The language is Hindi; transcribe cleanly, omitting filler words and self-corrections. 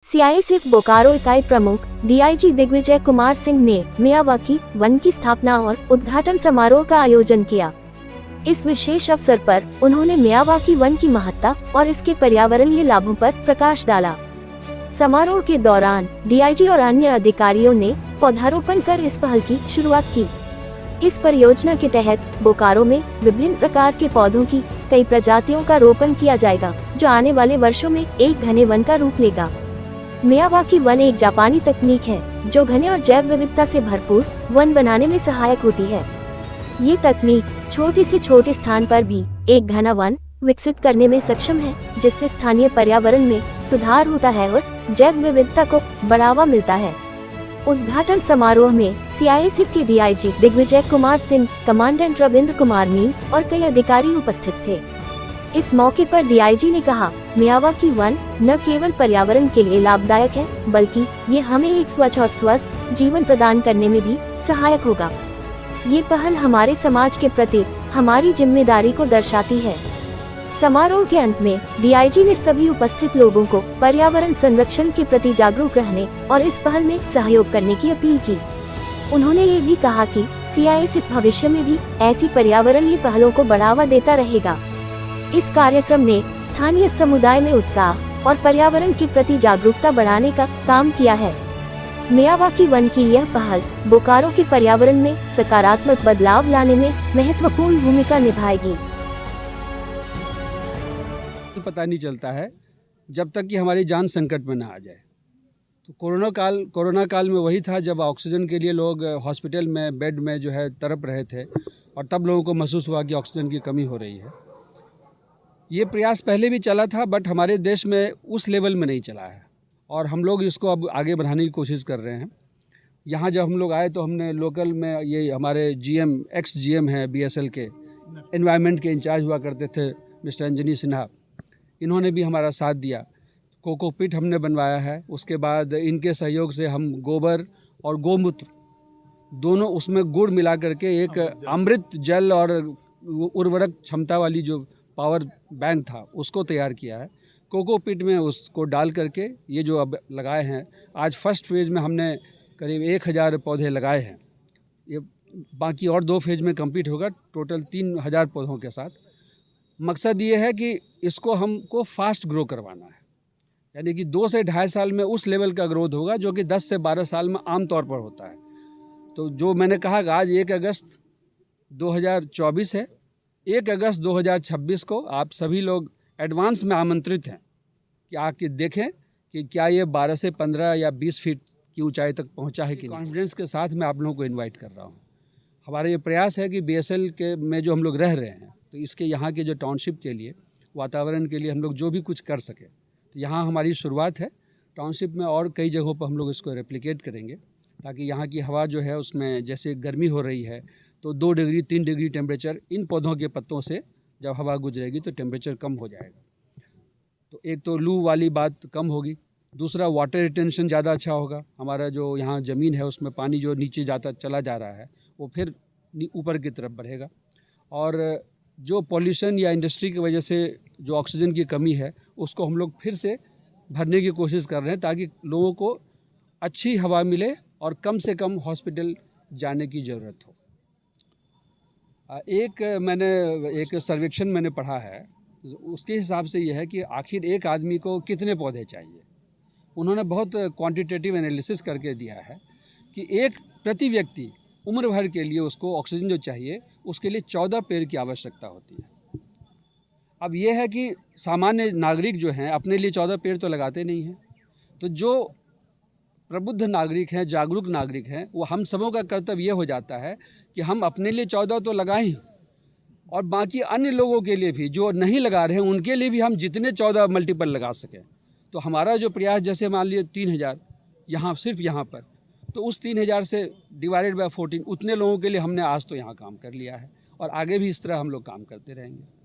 सीआईएसएफ बोकारो इकाई प्रमुख डीआईजी दिग्विजय कुमार सिंह ने मियावाकी वन की स्थापना और उद्घाटन समारोह का आयोजन किया। इस विशेष अवसर पर उन्होंने मियावाकी वन की महत्ता और इसके पर्यावरणीय लाभों पर प्रकाश डाला। समारोह के दौरान डीआईजी और अन्य अधिकारियों ने पौधारोपण कर इस पहल की शुरुआत की। इस परियोजना के तहत बोकारो में विभिन्न प्रकार के पौधों की कई प्रजातियों का रोपण किया जाएगा, जो आने वाले वर्षों में एक घने वन का रूप लेगा। मियावाकी वन एक जापानी तकनीक है जो घने और जैव विविधता से भरपूर वन बनाने में सहायक होती है। ये तकनीक छोटे से छोटे स्थान पर भी एक घना वन विकसित करने में सक्षम है, जिससे स्थानीय पर्यावरण में सुधार होता है और जैव विविधता को बढ़ावा मिलता है। उद्घाटन समारोह में सीआईएसएफ के डीआईजी दिग्विजय कुमार सिंह, कमांडेंट रविंद्र कुमार मीन और कई अधिकारी उपस्थित थे। इस मौके पर डीआईजी ने कहा, मियावाकी वन न केवल पर्यावरण के लिए लाभदायक है, बल्कि ये हमें एक स्वच्छ और स्वस्थ जीवन प्रदान करने में भी सहायक होगा। ये पहल हमारे समाज के प्रति हमारी जिम्मेदारी को दर्शाती है। समारोह के अंत में डीआईजी ने सभी उपस्थित लोगों को पर्यावरण संरक्षण के प्रति जागरूक रहने और इस पहल में सहयोग करने की अपील की। उन्होंने ये भी कहा कि सीआईएसएफ भविष्य में भी ऐसी पर्यावरणीय पहलों को बढ़ावा देता रहेगा। इस कार्यक्रम ने स्थानीय समुदाय में उत्साह और पर्यावरण के प्रति जागरूकता बढ़ाने का काम किया है। मियावाकी वन की यह पहल बोकारो के पर्यावरण में सकारात्मक बदलाव लाने में महत्वपूर्ण भूमिका निभाएगी। पता नहीं चलता है जब तक कि हमारी जान संकट में ना आ जाए। तो कोरोना काल में वही था जब ऑक्सीजन के लिए लोग हॉस्पिटल में बेड में जो है तड़प रहे थे, और तब लोगों को महसूस हुआ कि ऑक्सीजन की कमी हो रही है। ये प्रयास पहले भी चला था, बट हमारे देश में उस लेवल में नहीं चला है, और हम लोग इसको अब आगे बढ़ाने की कोशिश कर रहे हैं। यहाँ जब हम लोग आए तो हमने लोकल में, ये हमारे जीएम एक्स जीएम हैं बीएसएल के, एनवायरनमेंट के इंचार्ज हुआ करते थे मिस्टर अंजनी सिन्हा, इन्होंने भी हमारा साथ दिया। कोकोपीट हमने बनवाया है। उसके बाद इनके सहयोग से हम गोबर और गोमूत्र दोनों, उसमें गुड़ मिला करके एक अमृत जल और उर्वरक क्षमता वाली जो पावर बैंक था उसको तैयार किया है। कोकोपीट में उसको डाल करके ये जो अब लगाए हैं, आज फर्स्ट फेज़ में हमने करीब 1000 पौधे लगाए हैं। ये बाकी और 2 फेज़ में कंप्लीट होगा, टोटल 3000 पौधों के साथ। मकसद ये है कि इसको हमको फास्ट ग्रो करवाना है, यानी कि 2 से 2.5 साल में उस लेवल का ग्रोथ होगा जो कि 10 से 12 साल में आम तौर पर होता है। तो जो मैंने कहा कि आज 1 अगस्त 2024 है, 1 अगस्त 2026 को आप सभी लोग एडवांस में आमंत्रित हैं कि आके देखें कि क्या ये 12 से 15 या 20 फीट की ऊंचाई तक पहुंचा है कि कॉन्फिडेंस के साथ मैं आप लोगों को इनवाइट कर रहा हूं। हमारा ये प्रयास है कि बीएसएल के में जो हम लोग रह रहे हैं, तो इसके यहाँ के जो टाउनशिप के लिए, वातावरण के लिए हम लोग जो भी कुछ कर सके, तो यहाँ हमारी शुरुआत है। टाउनशिप में और कई जगहों पर हम लोग इसको रेप्लिकेट करेंगे, ताकि यहाँ की हवा जो है उसमें जैसे गर्मी हो रही है तो 2 डिग्री 3 डिग्री टेम्परेचर इन पौधों के पत्तों से जब हवा गुजरेगी तो टेम्परेचर कम हो जाएगा। तो एक तो लू वाली बात कम होगी, दूसरा वाटर रिटेंशन ज़्यादा अच्छा होगा। हमारा जो यहाँ ज़मीन है उसमें पानी जो नीचे चला जा रहा है वो फिर ऊपर की तरफ बढ़ेगा, और जो पॉल्यूशन या इंडस्ट्री की वजह से जो ऑक्सीजन की कमी है उसको हम लोग फिर से भरने की कोशिश कर रहे हैं, ताकि लोगों को अच्छी हवा मिले और कम से कम हॉस्पिटल जाने की ज़रूरत हो। एक सर्वेक्षण मैंने पढ़ा है, उसके हिसाब से यह है कि आखिर एक आदमी को कितने पौधे चाहिए। उन्होंने बहुत क्वांटिटेटिव एनालिसिस करके दिया है कि एक प्रति व्यक्ति उम्र भर के लिए उसको ऑक्सीजन जो चाहिए उसके लिए 14 पेड़ की आवश्यकता होती है। अब यह है कि सामान्य नागरिक जो हैं अपने लिए 14 पेड़ तो लगाते नहीं हैं, तो जो प्रबुद्ध नागरिक हैं, जागरूक नागरिक हैं, वो हम सबों का कर्तव्य ये हो जाता है कि हम अपने लिए 14 तो लगाएं, और बाकी अन्य लोगों के लिए भी जो नहीं लगा रहे हैं उनके लिए भी हम जितने 14 मल्टीपल लगा सकें। तो हमारा जो प्रयास, जैसे मान लीजिए 3000 यहाँ, सिर्फ यहाँ पर, तो उस 3000 से डिवाइडेड बाय 14 उतने लोगों के लिए हमने आज तो यहाँ काम कर लिया है, और आगे भी इस तरह हम लोग काम करते रहेंगे।